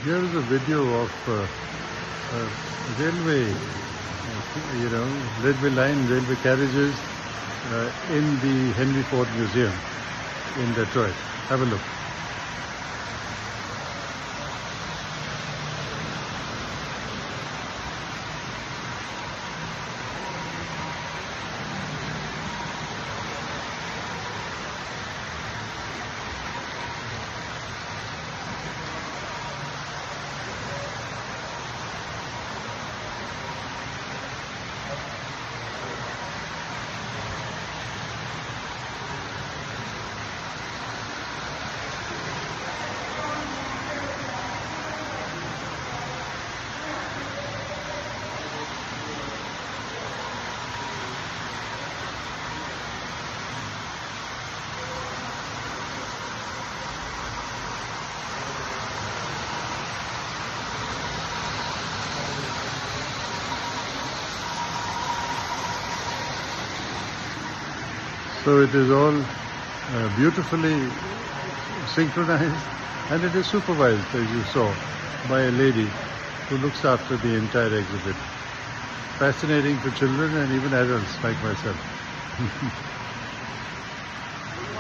Here is a video of railway, railway line, railway carriages in the Henry Ford Museum in Detroit. Have a look. So it is all beautifully synchronized, and it is supervised, as you saw, by a lady who looks after the entire exhibit. Fascinating for children and even adults like myself.